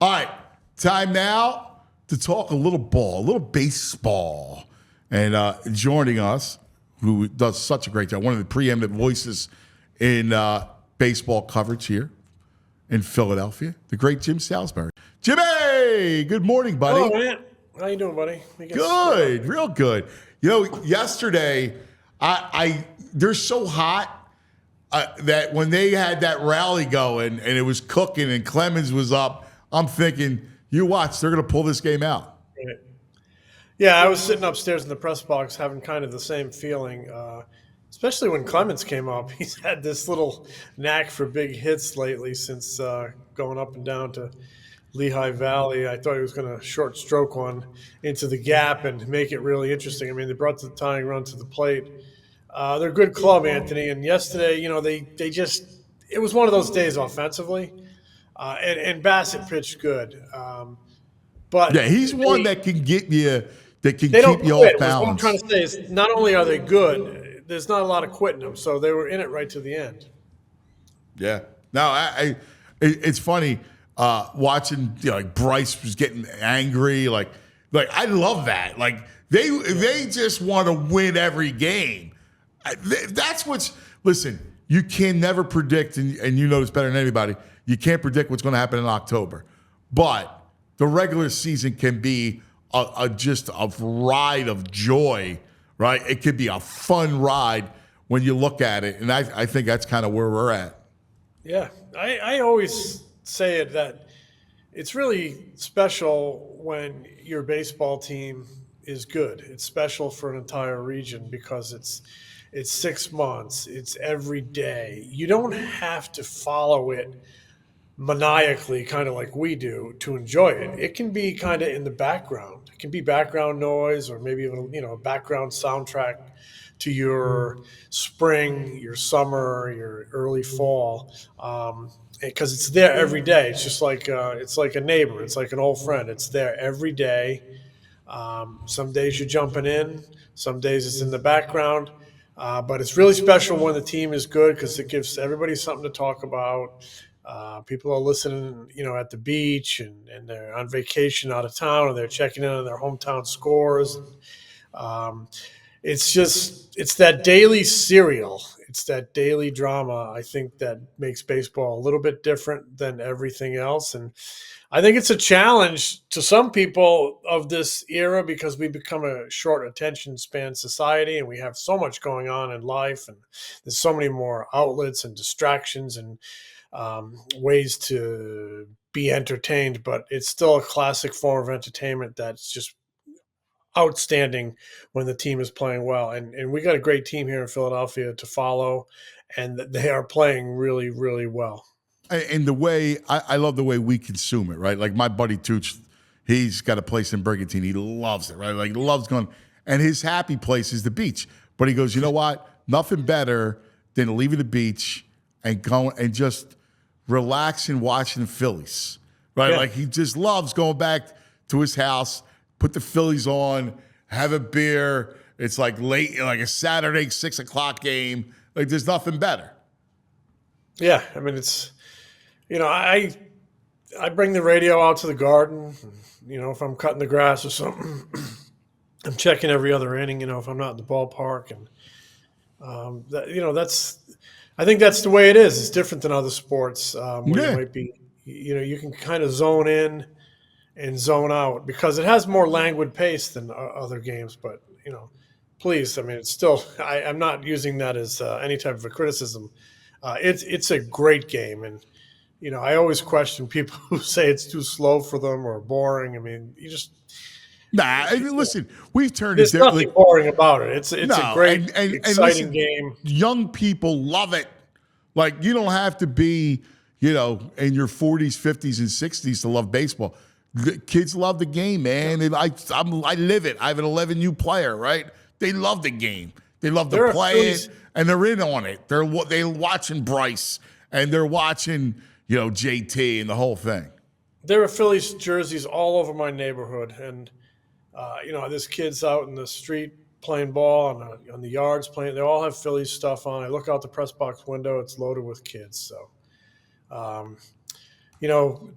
All right, time now to talk a little ball, a little baseball. And joining us, who does such a great job, one of the preeminent voices in baseball coverage here in Philadelphia, the great Jim Salsbury. Jimmy, good morning, buddy. Hello, man. How you doing, buddy? Good, real good. You know, yesterday, they're so hot that when they had that rally going and it was cooking and Clemens was up, I'm thinking, you watch, they're going to pull this game out. Yeah, I was sitting upstairs in the press box having kind of the same feeling, especially when Clemens came up. He's had this little knack for big hits lately since going up and down to Lehigh Valley. I thought he was going to short stroke one into the gap and make it really interesting. I mean, they brought the tying run to the plate. They're a good club, Anthony. And yesterday, you know, they just – it was one of those days offensively. And Bassett pitched good. But yeah, he's one that can get you – that can they keep don't you quit. off balance. What I'm trying to say is not only are they good, there's not a lot of quitting them. So they were in it right to the end. Yeah. No, it's funny watching, you know, like Bryce was getting angry. Like I love that. Like they just want to win every game. That's what's – listen, you can never predict, and you know this better than anybody, you can't predict what's going to happen in October. But the regular season can be just a ride of joy, right? It could be a fun ride when you look at it, and I think that's kind of where we're at. Yeah, I always say it that it's really special when your baseball team is good. It's special for an entire region because it's 6 months. It's every day. You don't have to follow it maniacally, kind of like we do, to enjoy it. It can be kind of in the background. It can be background noise, or maybe even a background soundtrack to your spring, your summer, your early fall, because it's there every day. It's just like it's like a neighbor. It's like an old friend. It's there every day. Some days you're jumping in. Some days it's in the background. But it's really special when the team is good because it gives everybody something to talk about. People are listening, at the beach and they're on vacation out of town and they're checking in on their hometown scores. It's that daily serial. It's that daily drama, I think, that makes baseball a little bit different than everything else. And I think it's a challenge to some people of this era because we become a short attention span society and we have so much going on in life and there's so many more outlets and distractions and ways to be entertained, but it's still a classic form of entertainment that's just outstanding when the team is playing well. And we got a great team here in Philadelphia to follow, and they are playing really, really well. And the way I love the way we consume it, right? Like my buddy Tooch, he's got a place in Brigantine. He loves it, right? Like he loves going, and his happy place is the beach. But he goes, you know what? Nothing better than leaving the beach and going and just relaxing, watching the Phillies, right? Yeah. Like he just loves going back to his house, put the Phillies on, have a beer. It's like late, like a Saturday 6:00 game. Like there's nothing better. Yeah, I mean it's, I bring the radio out to the garden. If I'm cutting the grass or something, I'm checking every other inning. If I'm not in the ballpark, and that's. I think that's the way it is. It's different than other sports where you might be, you can kind of zone in and zone out because it has more languid pace than other games. But, please, I mean, it's still – I'm not using that as any type of a criticism. It's a great game. And, I always question people who say it's too slow for them or boring. I mean, you just – Nah, listen, we've turned there's it nothing boring about it. It's a great, exciting game. Young people love it. Like you don't have to be, in your 40s, 50s, and 60s to love baseball. The kids love the game, man. And I live it. I have an 11U player, right? They love the game. They love to play it, and they're in on it. They're watching Bryce, and they're watching, JT and the whole thing. There are Phillies jerseys all over my neighborhood, and there's kids out in the street playing ball on the yards playing. They all have Phillies stuff on. I look out the press box window; it's loaded with kids. So,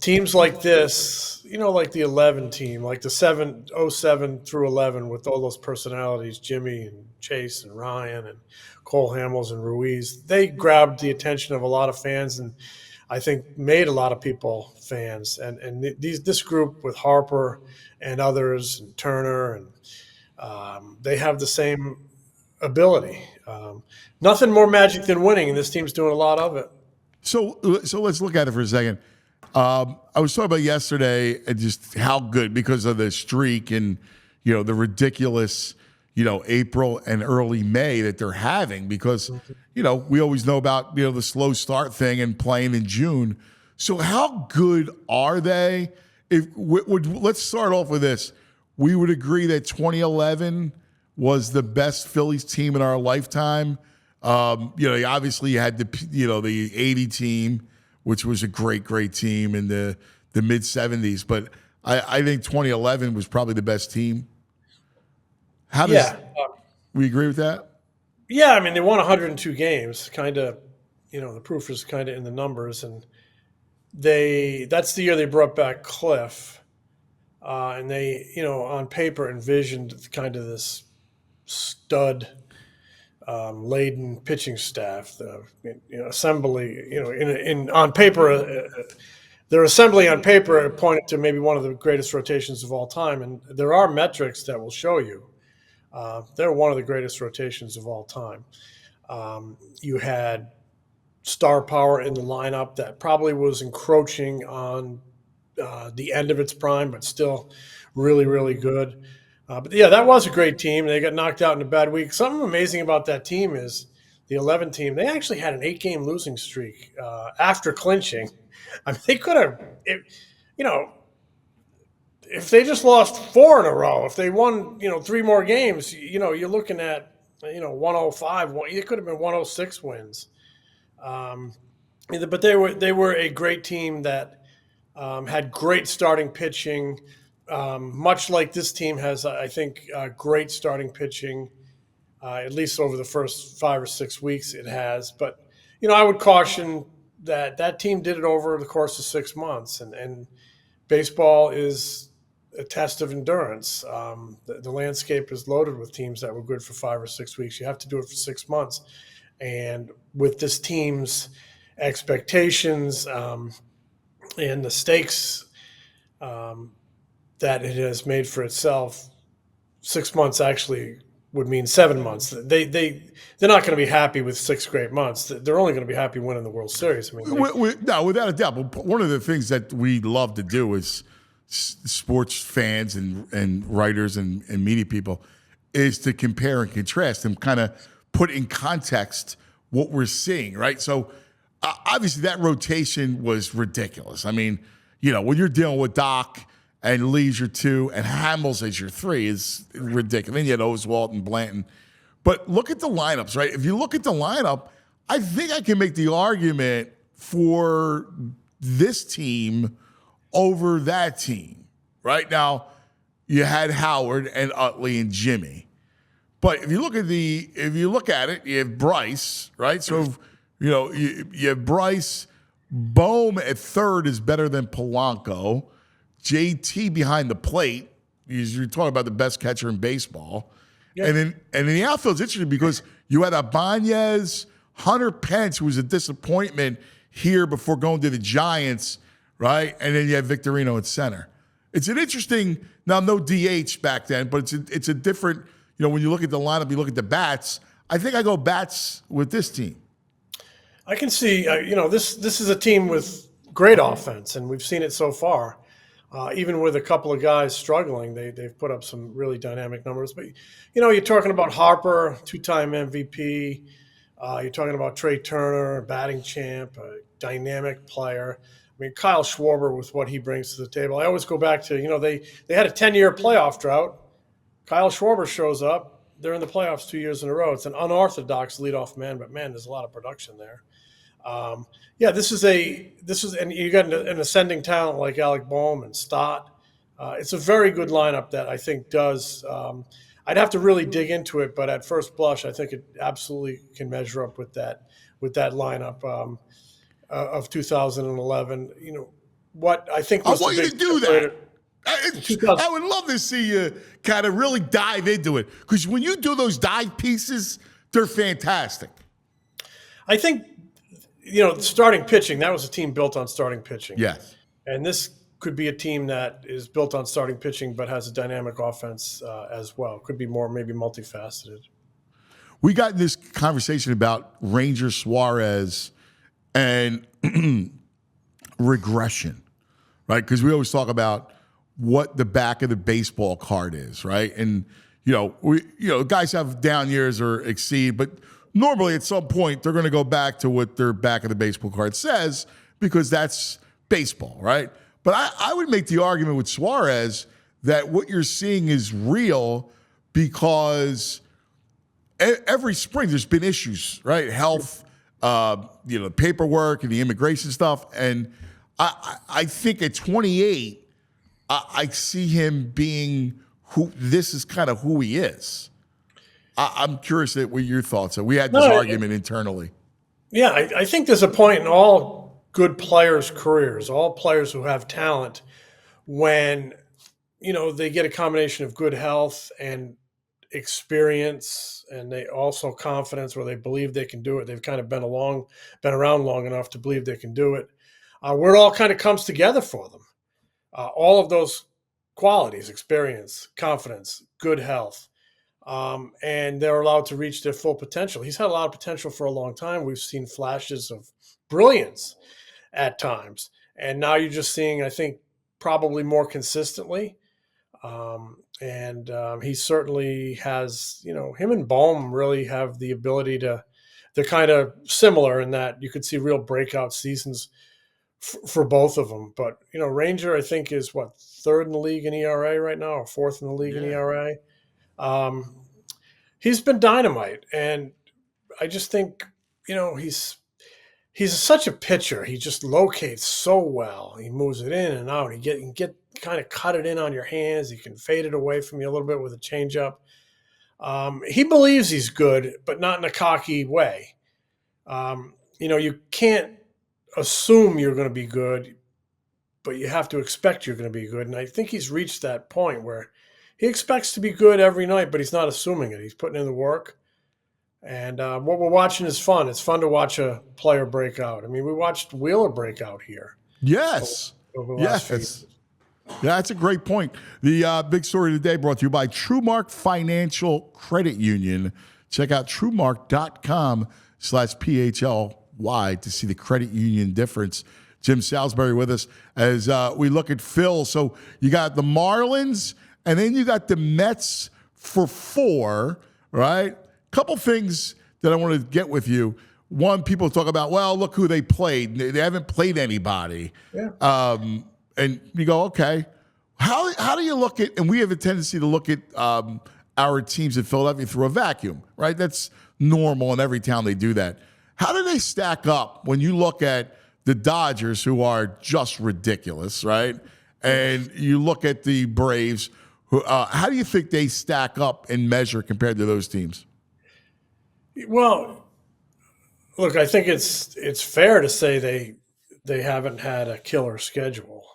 Teams like this, like the 11 team, like the 707 through 11 with all those personalities, Jimmy and Chase and Ryan and Cole Hamels and Ruiz, they grabbed the attention of a lot of fans and I think made a lot of people fans. And this group with Harper and others and Turner, and they have the same ability. Nothing more magic than winning, and this team's doing a lot of it. So let's look at it for a second. I was talking about yesterday and just how good because of the streak and the ridiculous April and early May that they're having because we always know about the slow start thing and playing in June. So how good are they? Let's start off with this. We would agree that 2011 was the best Phillies team in our lifetime. Obviously you had the 80 team, which was a great team in the mid 70s. But I think 2011 was probably the best team. We agree with that? Yeah, I mean, they won 102 games, kind of, the proof is kind of in the numbers. And that's the year they brought back Cliff. And they, on paper envisioned kind of this stud laden pitching staff, the assembly, on paper, their assembly on paper pointed to maybe one of the greatest rotations of all time. And there are metrics that will show you they're one of the greatest rotations of all time. You had star power in the lineup that probably was encroaching on the end of its prime, but still really, really good. But yeah, that was a great team. They got knocked out in a bad week. Something amazing about that team is the 11 team. They actually had an 8-game losing streak after clinching. I mean, they could have, if they just lost 4 in a row, if they won, 3 more games, you're looking at, 105. It could have been 106 wins. But they were a great team that had great starting pitching. Much like this team has, I think, great starting pitching, at least over the first 5 or 6 weeks it has. But, I would caution that team did it over the course of 6 months. And baseball is a test of endurance. The landscape is loaded with teams that were good for 5 or 6 weeks. You have to do it for 6 months. And with this team's expectations and the stakes that it has made for itself, 6 months actually would mean 7 months. They're not going to be happy with 6 great months. They're only going to be happy winning the World Series. I mean, no, without a doubt. But one of the things that we love to do is sports fans and writers and media people is to compare and contrast and kind of put in context what we're seeing, right? So obviously that rotation was ridiculous. I mean, when you're dealing with Doc and Lee's your 2 and Hamels as your 3 is ridiculous. Then you had Oswalt and Blanton. But look at the lineups, right? If you look at the lineup, I think I can make the argument for this team over that team. Right now, you had Howard and Utley and Jimmy. But if you look at it, you have Bryce, right? So you have Bryce. Bohm at third is better than Polanco. JT behind the plate. You're talking about the best catcher in baseball. Yeah. And in the outfield, it's interesting because you had Ibanez, Hunter Pence, who was a disappointment here before going to the Giants, right? And then you have Victorino at center. It's an interesting, now no DH back then, but it's a different, when you look at the lineup, you look at the bats. I think I go bats with this team. I can see, this is a team with great offense, and we've seen it so far. Even with a couple of guys struggling, they've put up some really dynamic numbers. But, you're talking about Harper, 2-time MVP. You're talking about Trey Turner, batting champ, a dynamic player. I mean, Kyle Schwarber with what he brings to the table. I always go back to, they had a 10-year playoff drought. Kyle Schwarber shows up. They're in the playoffs 2 years in a row. It's an unorthodox leadoff man, but man, there's a lot of production there. This is and you got an ascending talent like Alec Bohm and Stott. It's a very good lineup that I think does. I'd have to really dig into it, but at first blush, I think it absolutely can measure up with that lineup of 2011. what I think I was want the you big to do that. I 2000 would love to see you kind of really dive into it, because when you do those dive pieces, they're fantastic. I think, starting pitching, that was a team built on starting pitching. Yes. And this could be a team that is built on starting pitching but has a dynamic offense as well. Could be more maybe multifaceted. We got in this conversation about Ranger Suarez and regression, right? Because we always talk about what the back of the baseball card is, right? And guys have down years or exceed, but normally at some point they're going to go back to what their back of the baseball card says, because that's baseball, right? But I would make the argument with Suarez that what you're seeing is real, because every spring there's been issues, right? Health, paperwork and the immigration stuff. And I think at 28, I see him being this is kind of who he is. I'm curious what your thoughts are. We had this argument internally. Yeah, I think there's a point in all good players' careers, all players who have talent, when, they get a combination of good health and experience, and they also confidence, where they believe they can do it. They've kind of been around long enough to believe they can do it, where it all kind of comes together for them. All of those qualities, experience, confidence, good health, and they're allowed to reach their full potential. He's had a lot of potential for a long time. We've seen flashes of brilliance at times, and now you're just seeing, I think, probably more consistently. He certainly has, him and Bohm really have the ability they're kind of similar in that you could see real breakout seasons for both of them. But, Ranger, I think, is third in the league in ERA right now, or fourth in the league in ERA. He's been dynamite. And I just think, he's such a pitcher. He just locates so well. He moves it in and out. He can get kind of cut it in on your hands. He can fade it away from you a little bit with a changeup. He believes he's good, but not in a cocky way. You can't assume you're going to be good, but you have to expect you're going to be good. And I think he's reached that point where he expects to be good every night, but he's not assuming it. He's putting in the work. And what we're watching is fun. It's fun to watch a player break out. I mean, we watched Wheeler break out here. Yes. Over the last few years. Yeah, that's a great point. The big story today brought to you by TrueMark Financial Credit Union. Check out TrueMark.com/PHLY to see the credit union difference. Jim Salsbury with us as we look at Phil. So you got the Marlins, and then you got the Mets for 4, right? Couple things that I want to get with you. One, people talk about, well, look who they played. They haven't played anybody. Yeah. And you go, okay. How do you look at, and we have a tendency to look at our teams in Philadelphia through a vacuum, right? That's normal in every town they do that. How do they stack up when you look at the Dodgers, who are just ridiculous, right? And you look at the Braves, who, how do you think they stack up and measure compared to those teams? Well, look, I think it's fair to say they haven't had a killer schedule.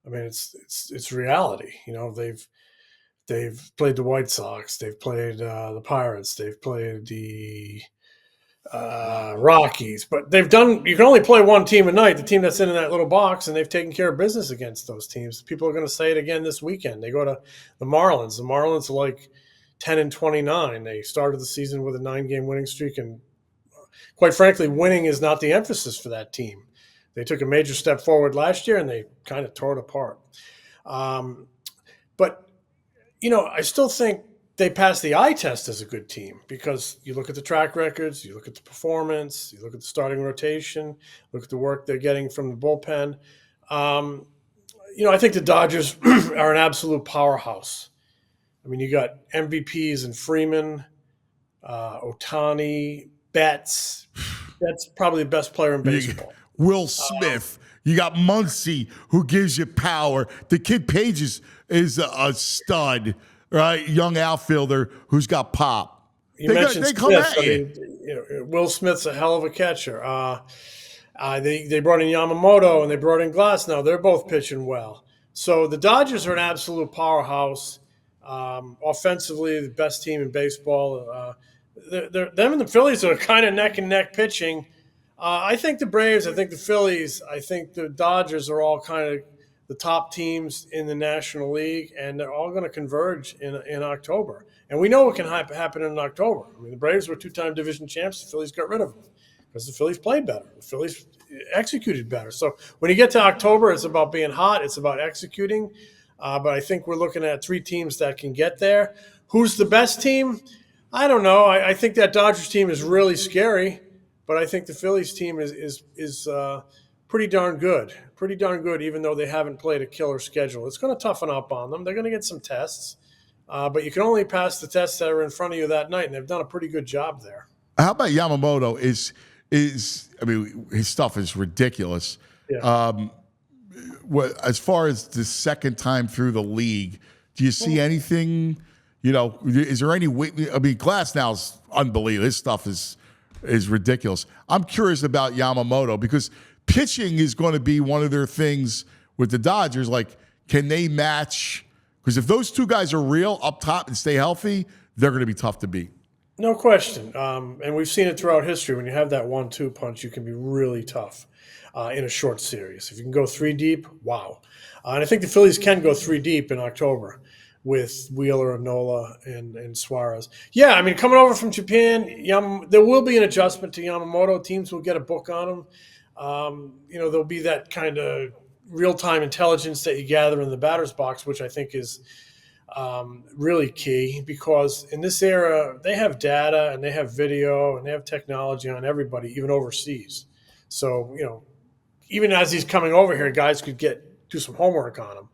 I mean, it's reality. They've played the White Sox, they've played the Pirates, they've played the Rockies, but you can only play one team a night, the team that's in that little box, and they've taken care of business against those teams. People are going to say it again this weekend. They go to the Marlins. The Marlins are like 10-29. They started the season with a 9-game winning streak, and quite frankly, winning is not the emphasis for that team. They took a major step forward last year, and they kind of tore it apart. But I still think they passed the eye test as a good team, because you look at the track records, you look at the performance, you look at the starting rotation, look at the work they're getting from the bullpen. I think the Dodgers are an absolute powerhouse. I mean, you got MVPs in Freeman, Ohtani, Betts. That's probably the best player in baseball. Will Smith. You got Muncy, who gives you power. The kid Page is a stud, right? Young outfielder who's got pop. You mentioned Smith. Will Smith's a hell of a catcher. They brought in Yamamoto and they brought in Glass. Now they're both pitching well. So the Dodgers are an absolute powerhouse. Offensively, the best team in baseball. Them and the Phillies are kind of neck and neck pitching. I think the Braves, I think the Phillies, I think the Dodgers are all kind of the top teams in the National League, and they're all going to converge in October. And we know what can happen in October. I mean, the Braves were two-time division champs. The Phillies got rid of them because the Phillies played better. The Phillies executed better. So when you get to October, it's about being hot. It's about executing. But I think we're looking at 3 teams that can get there. Who's the best team? I don't know. I think that Dodgers team is really scary, but I think the Phillies team is pretty darn good. Pretty darn good, even though they haven't played a killer schedule. It's going to toughen up on them. They're going to get some tests, but you can only pass the tests that are in front of you that night, and they've done a pretty good job there. How about Yamamoto? I mean, his stuff is ridiculous. Yeah. As far as the second time through the league, do you see anything? Is there any way? I mean, Glass now is unbelievable. His stuff is ridiculous. I'm curious about Yamamoto because pitching is going to be one of their things with the Dodgers. Like, can they match? Because if those 2 guys are real up top and stay healthy, they're going to be tough to beat. No question. And we've seen it throughout history. When you have that 1-2 punch, you can be really tough in a short series. If you can go 3 deep, wow. And I think the Phillies can go 3 deep in October with Wheeler, Nola, and Suarez. Yeah, I mean, coming over from Japan, there will be an adjustment to Yamamoto. Teams will get a book on him. There'll be that kind of real-time intelligence that you gather in the batter's box, which I think is really key because in this era, they have data and they have video and they have technology on everybody, even overseas. So, even as he's coming over here, guys could do some homework on him.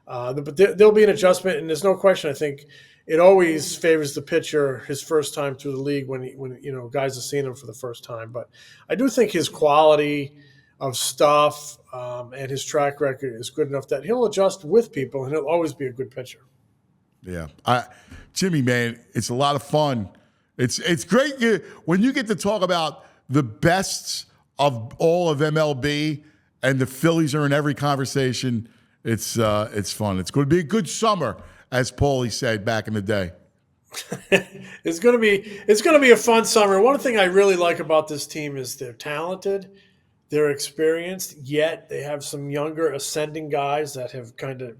But there'll be an adjustment, and there's no question. I think it always favors the pitcher his first time through the league when guys have seen him for the first time. But I do think his quality of stuff and his track record is good enough that he'll adjust with people, and he'll always be a good pitcher. Yeah, Jimmy, man, it's a lot of fun. It's great when you get to talk about the best of all of MLB, and the Phillies are in every conversation. It's fun. It's going to be a good summer, as Paulie said back in the day. It's going to be a fun summer. One thing I really like about this team is they're talented, they're experienced, yet they have some younger ascending guys that have kind of,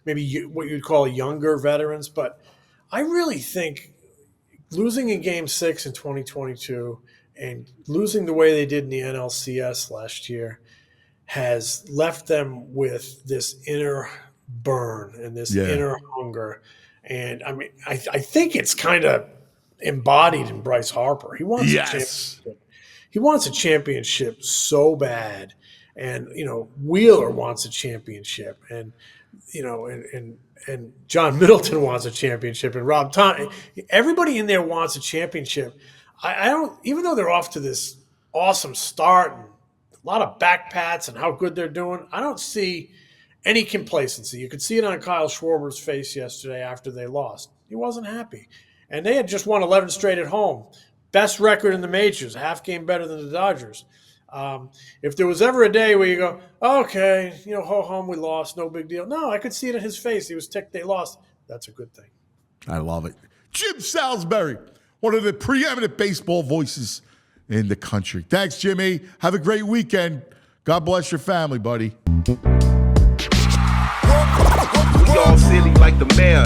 maybe what you'd call younger veterans. But I really think losing in Game 6 in 2022 and losing the way they did in the NLCS last year has left them with this inner burn and this inner hunger. And I mean, I think it's kind of embodied in Bryce Harper. He wants a championship. He wants a championship so bad. And, Wheeler wants a championship. And, and John Middleton wants a championship. And Rob Thompson. Everybody in there wants a championship. I don't, even though they're off to this awesome start and a lot of back pats and how good they're doing, I don't see any complacency. You could see it on Kyle Schwarber's face yesterday after they lost. He wasn't happy. And they had just won 11 straight at home. Best record in the majors, a half game better than the Dodgers. If there was ever a day where you go, okay, ho-hum, we lost, no big deal. No, I could see it in his face. He was ticked they lost. That's a good thing. I love it. Jim Salsbury, one of the preeminent baseball voices in the country. Thanks, Jimmy. Have a great weekend. God bless your family, buddy. We all silly like the mayor.